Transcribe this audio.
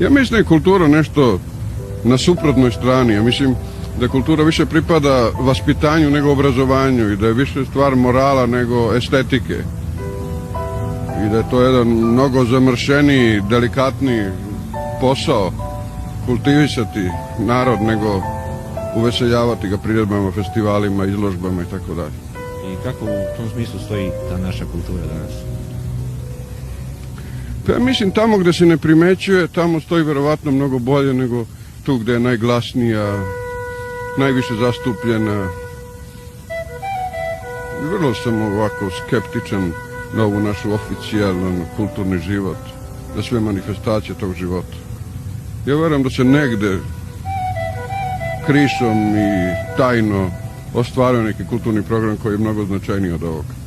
Ja mislim da je kultura nešto na suprotnoj strani. Ja mislim da kultura više pripada vaspitanju nego obrazovanju i da je više stvar morala nego estetike. I da je to jedan mnogo zamršeniji, delikatniji posao kultivisati narod nego uveseljavati ga priredbama, festivalima, izložbama i tako dalje. I kako u tom smislu stoji ta naša kultura danas? Pa ja mislim tamo gdje se ne primećuje, tamo stoji verovatno mnogo bolje nego tu gdje je najglasnija, najviše zastupljena. Vrlo sam ovako skeptičan na ovu našu oficijalnu kulturni život, za sve manifestacije tog života. Ja verujem da se negde krišom i tajno ostvaruje neki kulturni program koji je mnogo značajniji od ovoga.